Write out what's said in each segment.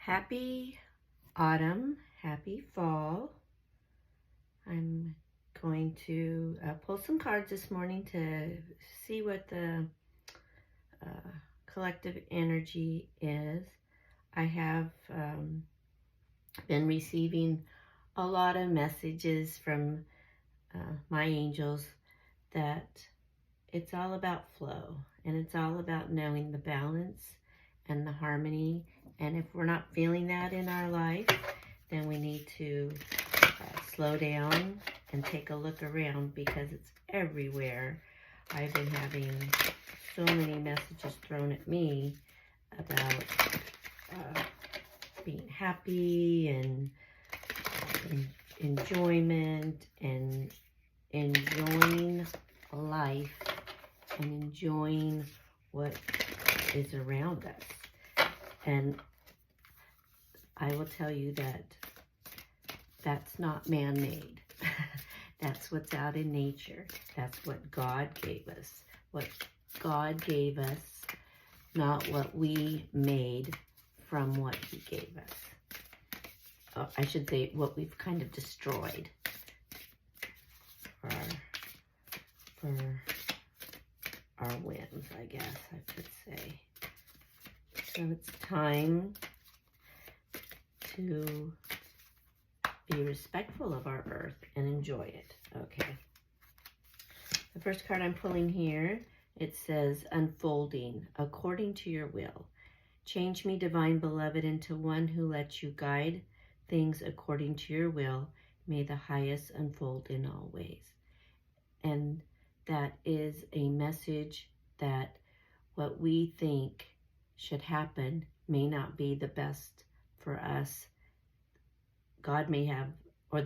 Happy autumn, happy fall. I'm going to pull some cards this morning to see what the collective energy is. I have been receiving a lot of messages from my angels that it's all about flow, and it's all about knowing the balance and the harmony. And if we're not feeling that in our life, then we need to slow down and take a look around, because it's everywhere. I've been having so many messages thrown at me about being happy and enjoyment and enjoying life and enjoying what is around us. And I will tell you that that's not man-made. That's what's out in nature. That's what God gave us. What God gave us, not what we made from what He gave us. I should say what we've kind of destroyed for our whims, I guess I could say. So it's time to be respectful of our earth and enjoy it. Okay. The first card I'm pulling here, it says, unfolding according to your will. Change me, divine beloved, into one who lets you guide things according to your will. May the highest unfold in all ways. And that is a message that what we think should happen may not be the best for us. God may have, or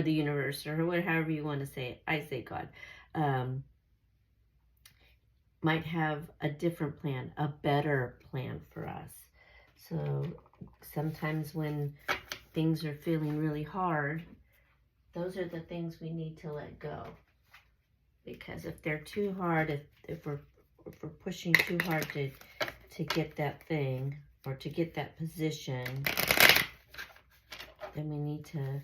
the universe, or however you want to say it. I say God might have a different plan, a better plan for us. So sometimes when things are feeling really hard, those are the things we need to let go. Because if they're too hard, if we're pushing too hard to get that thing or to get that position, then we need to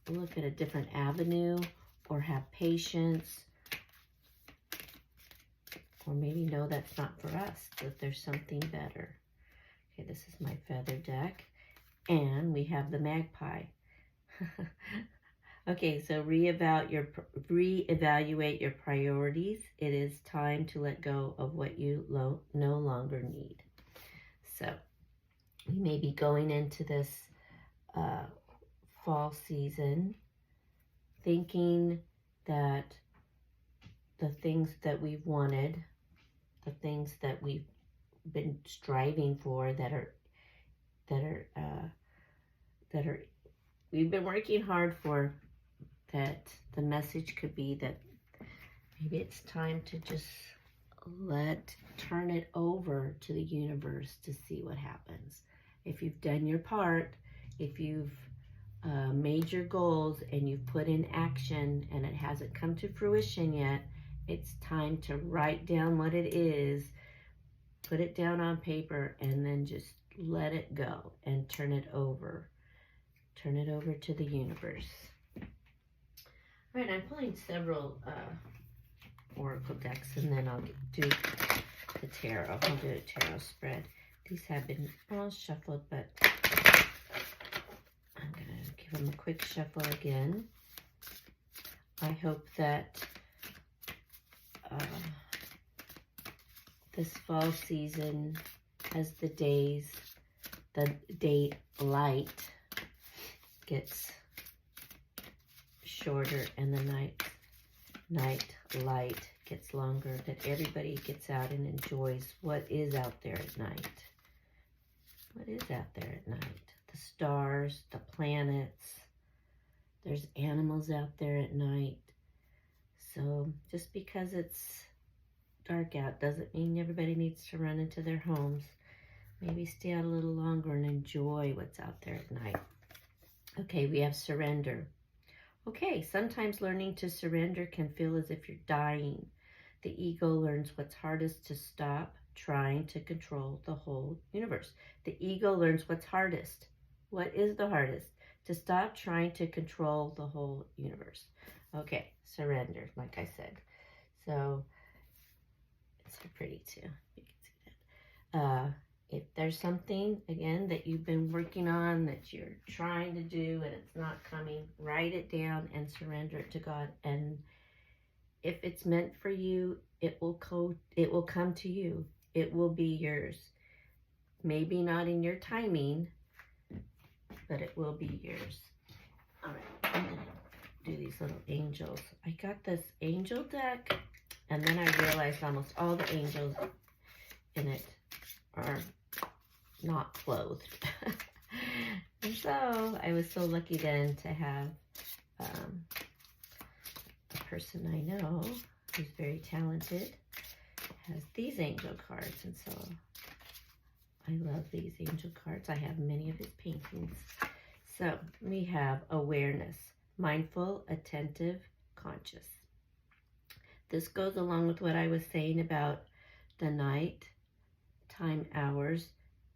look at a different avenue, or have patience, or maybe know that's not for us, that there's something better. Okay, this is my feather deck, and we have the magpie. Okay, so reevaluate your priorities. It is time to let go of what you no longer need. So we may be going into this fall season thinking that the things that we've wanted, the things that we've been striving for, that are we've been working hard for, that the message could be that maybe it's time to just turn it over to the universe to see what happens. If you've done your part, if you've made your goals and you've put in action and it hasn't come to fruition yet, it's time to write down what it is, put it down on paper, and then just let it go and turn it over. Turn it over to the universe. All right, I'm pulling several oracle decks, and then I'll do the tarot. I'll do a tarot spread. These have been all shuffled, but I'm going to give them a quick shuffle again. I hope that this fall season, as the daylight gets shorter and the night light gets longer, that everybody gets out and enjoys what is out there at night. What is out there at night? The stars, the planets. There's animals out there at night. So just because it's dark out doesn't mean everybody needs to run into their homes. Maybe stay out a little longer and enjoy what's out there at night. Okay, we have surrender. Okay, sometimes learning to surrender can feel as if you're dying. The ego learns what's hardest to stop, trying to control the whole universe. The ego learns what's hardest. What is the hardest? To stop trying to control the whole universe. Okay, surrender, like I said. So, it's so pretty too. You can see that. If there's something, again, that you've been working on, that you're trying to do, and it's not coming, write it down and surrender it to God. And if it's meant for you, it will come to you. It will be yours. Maybe not in your timing, but it will be yours. All right, I'm gonna do these little angels. I got this angel deck, and then I realized almost all the angels in it are not clothed. And so I was so lucky then to have a person I know who's very talented has these angel cards, and so I love these angel cards. I have many of his paintings. So we have awareness, mindful, attentive, conscious. This goes along with what I was saying about the night time hours.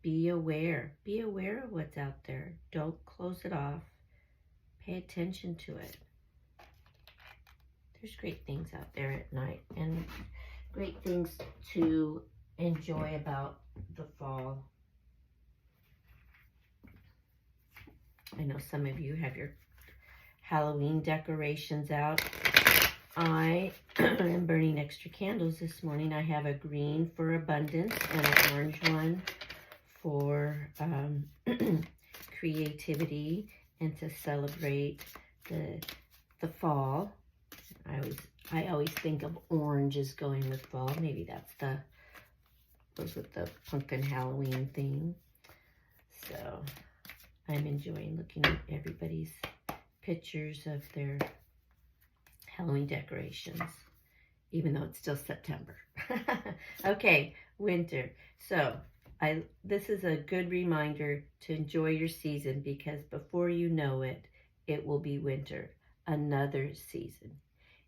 Be aware. Be aware of what's out there. Don't close it off. Pay attention to it. There's great things out there at night, and great things to enjoy about the fall. I know some of you have your Halloween decorations out. I am burning extra candles this morning. I have a green for abundance and an orange one for creativity and to celebrate the fall. I always think of orange as going with fall. Maybe that's goes with the pumpkin Halloween theme. So I'm enjoying looking at everybody's pictures of their Halloween decorations, even though it's still September. Okay, winter. So this is a good reminder to enjoy your season, because before you know it, it will be winter, another season.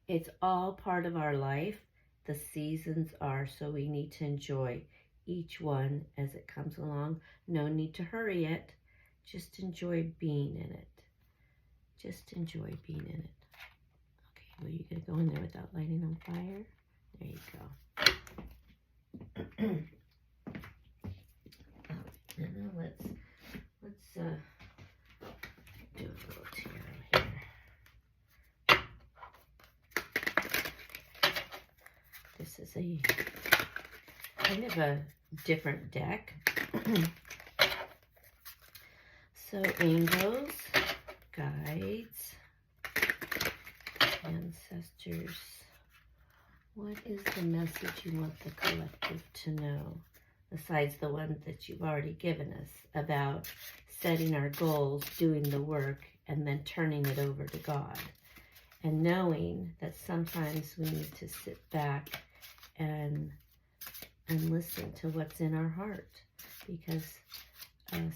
It's all part of our life. The seasons are, so we need to enjoy each one as it comes along. No need to hurry it. Just enjoy being in it. Just enjoy being in it. Okay, well, you're going to go in there without lighting on fire. There you go. Now let's do a little tarot here. This is a kind of a different deck. So angels, guides, ancestors. What is the message you want the collective to know, besides the one that you've already given us about setting our goals, doing the work, and then turning it over to God, and knowing that sometimes we need to sit back and listen to what's in our heart, because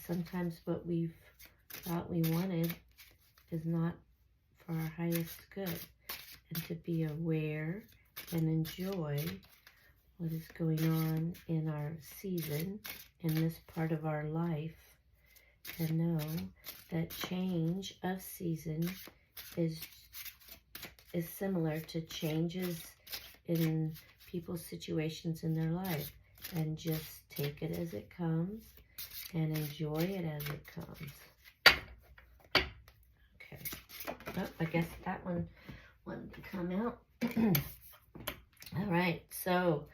sometimes what we've thought we wanted is not for our highest good, and to be aware and enjoy what is going on in our season, in this part of our life, and know that change of season is similar to changes in people's situations in their life, and just take it as it comes and enjoy it as it comes. Okay. Oh, I guess that one wanted to come out. All right, so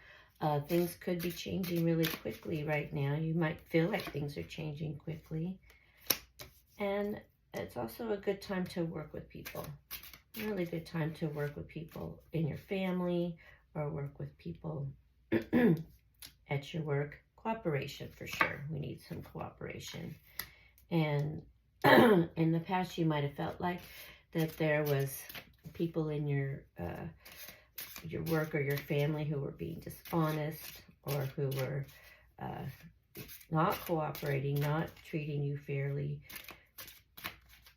things could be changing really quickly right now. You might feel like things are changing quickly. And it's also a good time to work with people. Really good time to work with people in your family, or work with people at your work. Cooperation, for sure. We need some cooperation. And in the past, you might have felt like that there was people in your work or your family who were being dishonest, or who were not cooperating, not treating you fairly.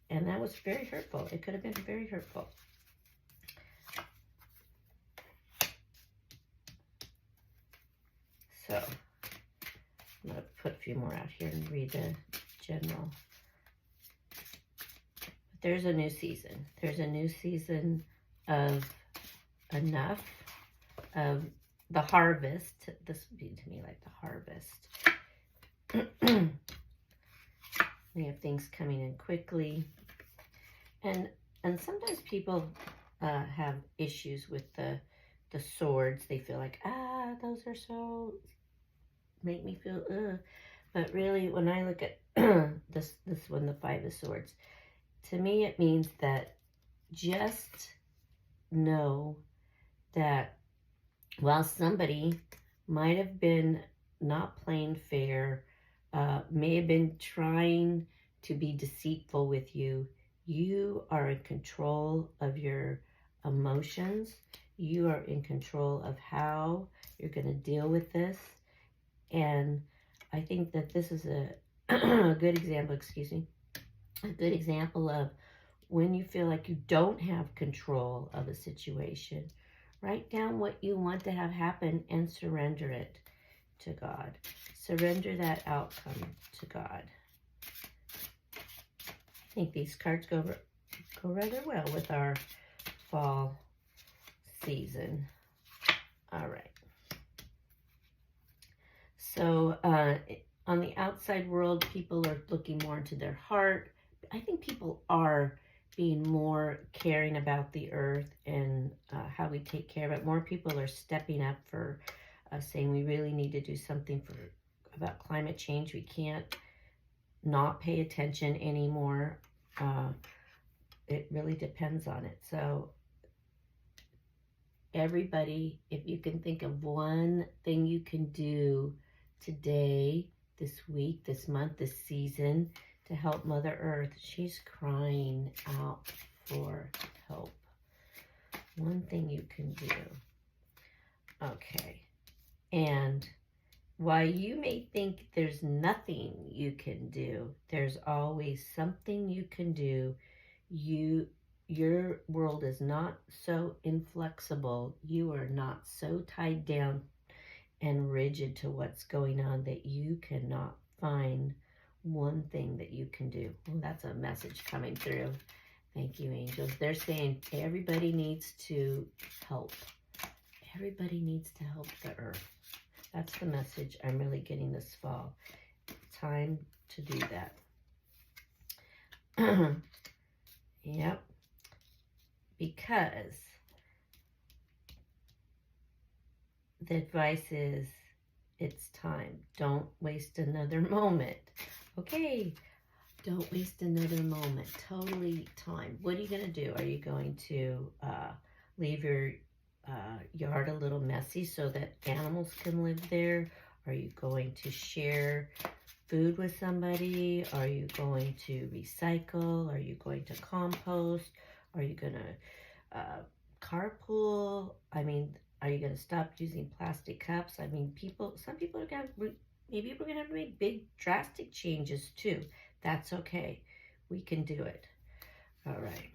And that was very hurtful. It could have been very hurtful. So I'm going to put a few more out here and read the general. There's a new season. There's a new season of enough, of the harvest. This would be to me like the harvest. We have things coming in quickly. And sometimes people have issues with the swords. They feel like, those are so, make me feel, ugh. But really, when I look at this one, the Five of Swords, to me it means that just know that while somebody might have been not playing fair, may have been trying to be deceitful with you, you are in control of your emotions. You are in control of how you're going to deal with this. And I think that this is a good example, a good example of when you feel like you don't have control of a situation. Write down what you want to have happen and surrender it to God. Surrender that outcome to God. I think these cards go rather well with our fall season. All right. So on the outside world, people are looking more into their heart. I think people are being more caring about the earth and how we take care of it. More people are stepping up for saying we really need to do something about climate change. We can't not pay attention anymore. It really depends on it. So everybody, if you can think of one thing you can do today, this week, this month, this season to help Mother Earth. She's crying out for help. One thing you can do. Okay. And while you may think there's nothing you can do, there's always something you can do. Your world is not so inflexible. You are not so tied down and rigid to what's going on that you cannot find one thing that you can do. Well, that's a message coming through. Thank you, angels. They're saying everybody needs to help. Everybody needs to help the earth. That's the message I'm really getting this fall. Time to do that. Yep. Because the advice is, it's time. Don't waste another moment. Okay, don't waste another moment. Totally time. What are you going to do? Are you going to leave your yard a little messy so that animals can live there? Are you going to share food with somebody? Are you going to recycle? Are you going to compost? Are you going to carpool? I mean, are you going to stop using plastic cups? I mean, some people are going to, maybe we're going to have to make big drastic changes too. That's okay. We can do it. All right.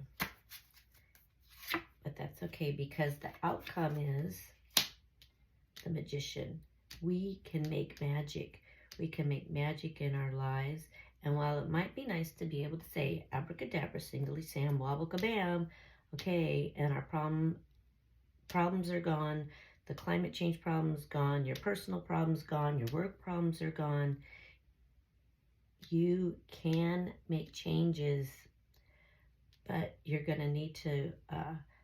But that's okay because the outcome is the Magician. We can make magic. We can make magic in our lives. And while it might be nice to be able to say abracadabra, singly sam, wobble kabam, okay, and our problems are gone, the climate change problem is gone, your personal problems gone, your work problems are gone. You can make changes, but you're going to need to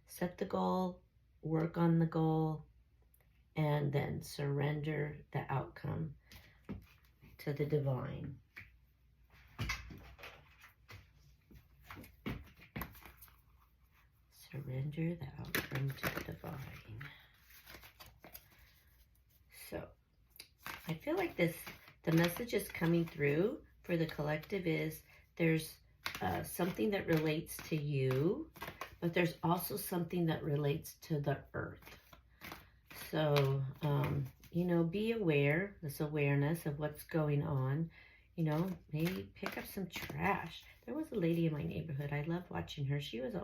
set the goal, work on the goal, and then surrender the outcome to the divine. Surrender the outcome to the divine. So, I feel like the message is coming through for the collective is there's something that relates to you, but there's also something that relates to the earth. So, you know, be aware, this awareness of what's going on. You know, maybe pick up some trash. There was a lady in my neighborhood. I loved watching her. She was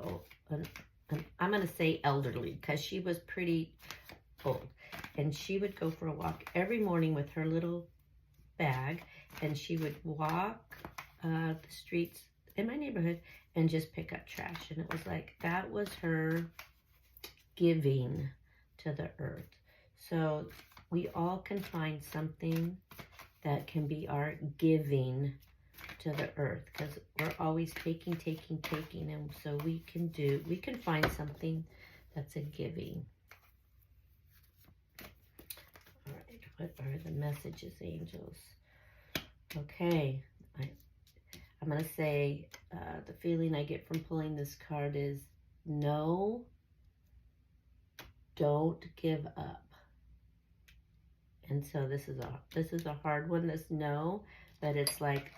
I'm going to say elderly because she was pretty cold. And she would go for a walk every morning with her little bag, and she would walk the streets in my neighborhood and just pick up trash. And it was like, that was her giving to the earth. So we all can find something that can be our giving to the earth, because we're always taking, and so we can find something that's a giving. All right, what are the messages, angels? Okay, I'm going to say the feeling I get from pulling this card is no, don't give up. And so this is a hard one, this no, but it's like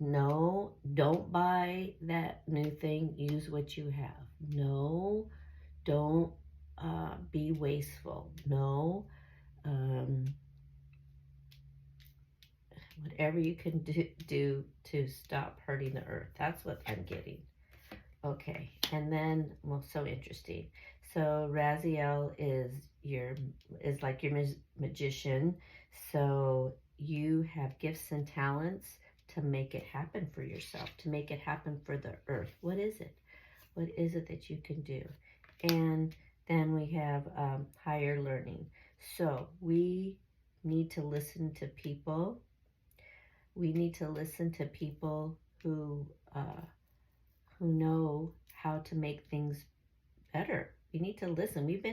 no, don't buy that new thing, use what you have. No, don't be wasteful. No, whatever you can do to stop hurting the earth. That's what I'm getting. Okay, and then, well, so interesting. So Raziel is like your magician. So you have gifts and talents to make it happen for yourself, to make it happen for the earth. What is it? What is it that you can do? And then we have higher learning. So we need to listen to people. We need to listen to people who know how to make things better. We need to listen. We've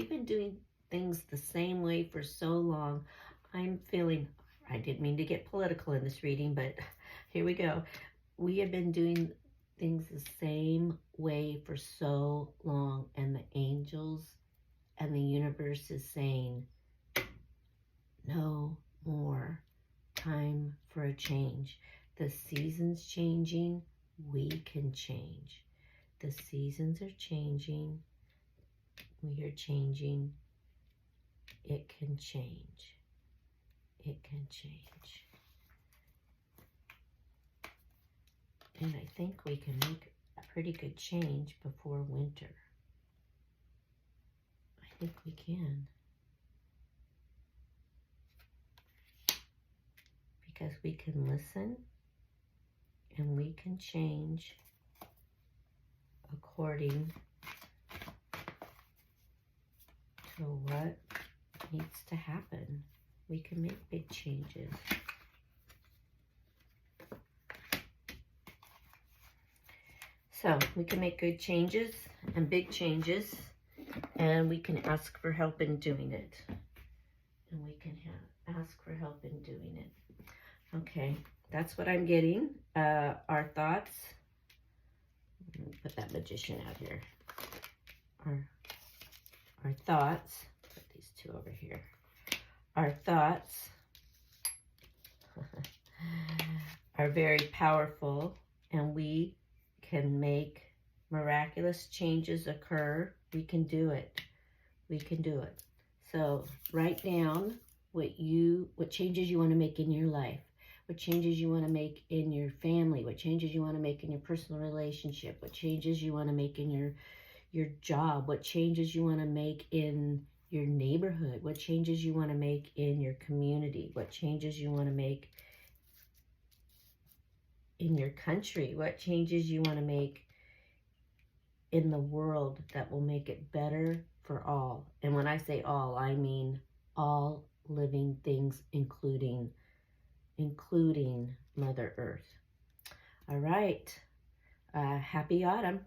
been doing things the same way for so long. I'm feeling, I didn't mean to get political in this reading, but here we go. We have been doing things the same way for so long, and the angels and the universe is saying, no more. Time for a change. The season's changing. We can change. The seasons are changing. We are changing. It can change. It can change. And I think we can make a pretty good change before winter. I think we can. Because we can listen and we can change according to what needs to happen. We can make big changes. So we can make good changes and big changes, and we can ask for help in doing it. And we can ask for help in doing it. Okay, that's what I'm getting. Our thoughts. Put that magician out here. Our thoughts. Put these two over here. Our thoughts are very powerful, and we can make miraculous changes occur. We can do it. We can do it. So write down what changes you want to make in your life, what changes you want to make in your family, what changes you want to make in your personal relationship, what changes you want to make in your job, what changes you want to make in your neighborhood, what changes you want to make in your community, what changes you want to make in your country, what changes you want to make in the world that will make it better for all. And when I say all, I mean all living things, including Mother Earth. All right. Happy autumn.